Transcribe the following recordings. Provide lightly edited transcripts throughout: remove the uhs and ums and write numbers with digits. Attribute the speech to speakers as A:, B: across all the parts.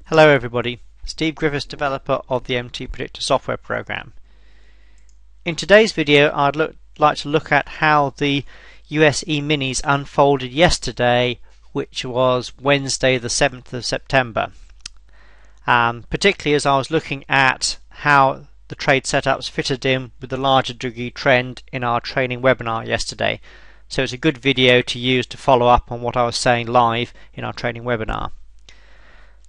A: Hello everybody, Steve Griffiths, developer of the MTPredictor software program. In today's video I'd like to look at how the US E-minis unfolded yesterday, which was Wednesday the 7th of September. Particularly as I was looking at how the trade setups fitted in with the larger degree trend in our training webinar yesterday. So it's a good video to use to follow up on what I was saying live in our training webinar.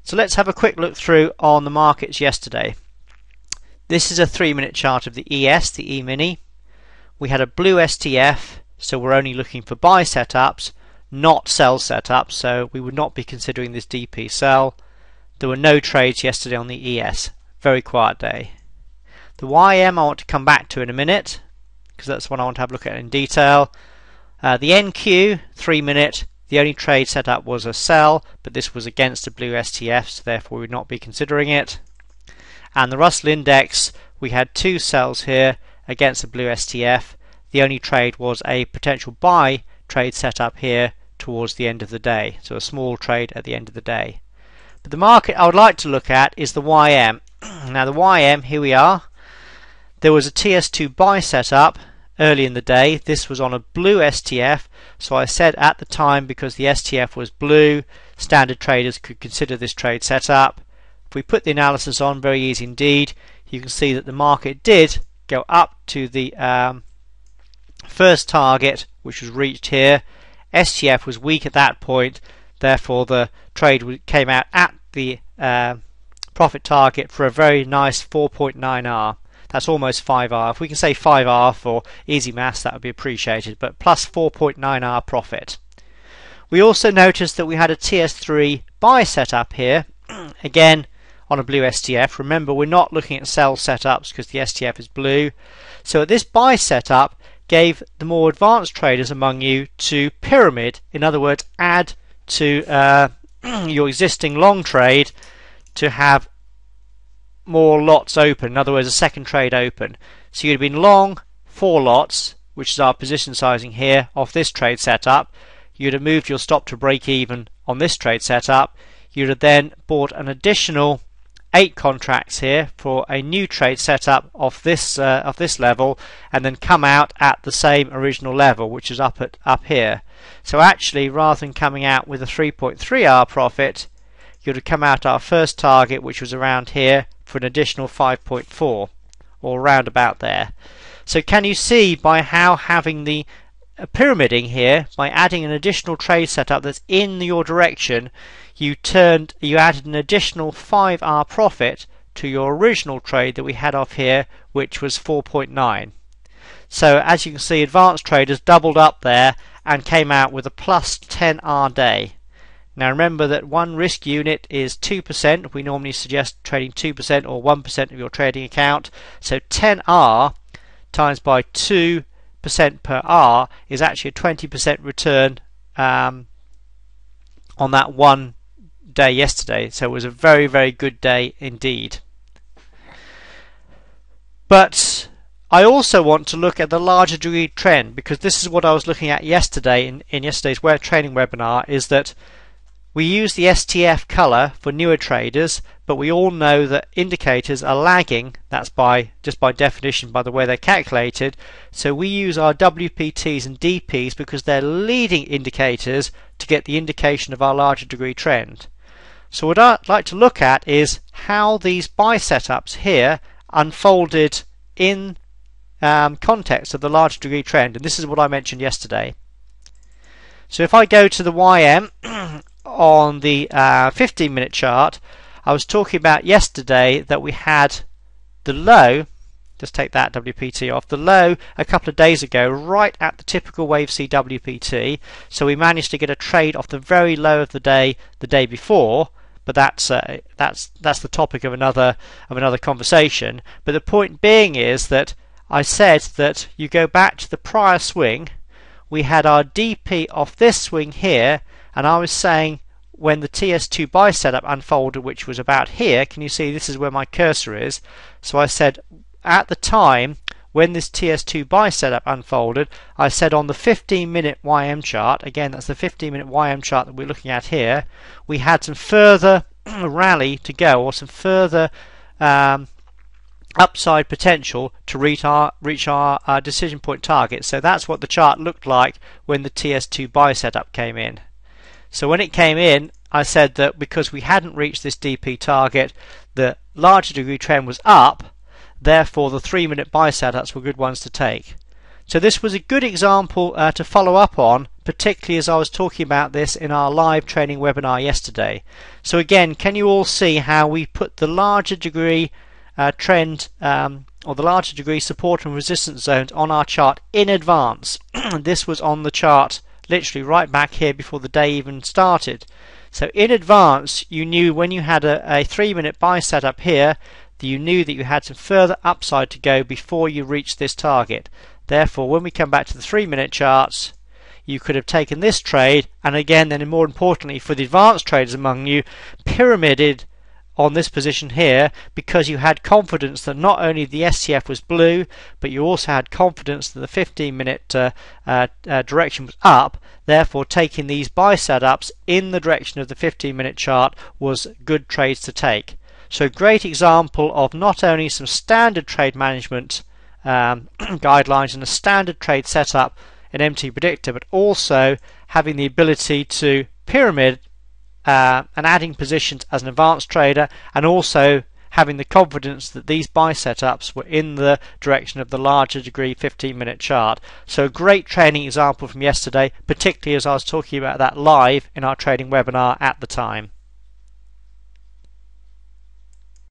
A: So let's have a quick look through on the markets yesterday. This is a 3-minute chart of the ES, the E-mini. We had a blue STF, so we're only looking for buy setups, not sell setups, so we would not be considering this DP sell. There were no trades yesterday on the ES. Very quiet day. The YM I want to come back to in a minute, because that's what I want to have a look at in detail. The NQ, 3-minute. The only trade set up was a sell, but this was against a blue STF, so therefore we would not be considering it. And the Russell Index, we had two sells here against the blue STF. The only trade was a potential buy trade set up here towards the end of the day, so a small trade at the end of the day. But the market I would like to look at is the YM. Now the YM, here we are. There was a TS2 buy setup early in the day. This was on a blue STF, so I said at the time, because the STF was blue, standard traders could consider this trade setup. If we put the analysis on, very easy indeed, you can see that the market did go up to the first target, which was reached here. STF was weak at that point, therefore the trade came out at the profit target for a very nice 4.9R. That's almost 5R. If we can say 5R for easy maths, that would be appreciated, but plus 4.9R profit. We also noticed that we had a TS3 buy setup here, again on a blue STF. Remember, we're not looking at sell setups because the STF is blue. So this buy setup gave the more advanced traders among you to pyramid, in other words, add to your existing long trade to have more lots open, in other words a second trade open. So you'd have been long 4 lots, which is our position sizing here, off this trade setup. You'd have moved your stop to break even on this trade setup. You'd have then bought an additional 8 contracts here for a new trade setup off this level, and then come out at the same original level, which is up here. So actually, rather than coming out with a 3.3R profit, you'd have come out our first target, which was around here, for an additional 5.4, or round about there. So can you see by how having the pyramiding here, by adding an additional trade setup that's in your direction, you added an additional 5R profit to your original trade that we had off here, which was 4.9. So as you can see, advanced traders doubled up there and came out with a plus 10R day. Now remember that one risk unit is 2%. We normally suggest trading 2% or 1% of your trading account. So 10R times by 2% per R is actually a 20% return on that one day yesterday. So it was a very, very good day indeed. But I also want to look at the larger degree trend, because this is what I was looking at yesterday in yesterday's training webinar, is that we use the STF color for newer traders, but we all know that indicators are lagging. That's just by definition, by the way they're calculated. So we use our WPTs and DPs because they're leading indicators to get the indication of our larger degree trend. So what I'd like to look at is how these buy setups here unfolded in context of the larger degree trend, and this is what I mentioned yesterday. So if I go to the YM on the 15-minute chart, I was talking about yesterday that we had the low, just take that WPT off, the low a couple of days ago right at the typical wave C WPT, so we managed to get a trade off the very low of the day before, but that's the topic of another conversation. But the point being is that I said that you go back to the prior swing, we had our DP off this swing here, and I was saying when the TS2 buy setup unfolded, which was about here, can you see this is where my cursor is? So I said at the time when this TS2 buy setup unfolded, I said on the 15-minute YM chart, again that's the 15-minute YM chart that we're looking at here, we had some further rally to go, or some further upside potential to reach our decision point target. So that's what the chart looked like when the TS2 buy setup came in. So when it came in, I said that because we hadn't reached this DP target, the larger degree trend was up, therefore the 3-minute buy setups were good ones to take. So this was a good example to follow up on, particularly as I was talking about this in our live training webinar yesterday. So again, can you all see how we put the larger degree trend or the larger degree support and resistance zones on our chart in advance? This was on the chart literally right back here before the day even started. So in advance, you knew when you had a 3-minute buy setup here, that you knew that you had some further upside to go before you reached this target. Therefore, when we come back to the 3-minute charts, you could have taken this trade, and again, then more importantly for the advanced traders among you, pyramided on this position here, because you had confidence that not only the SCF was blue, but you also had confidence that the 15-minute direction was up. Therefore, taking these buy setups in the direction of the 15-minute chart was good trades to take. So great example of not only some standard trade management guidelines and a standard trade setup in MTPredictor, but also having the ability to pyramid and adding positions as an advanced trader, and also having the confidence that these buy setups were in the direction of the larger degree 15-minute chart. So a great training example from yesterday, particularly as I was talking about that live in our trading webinar at the time.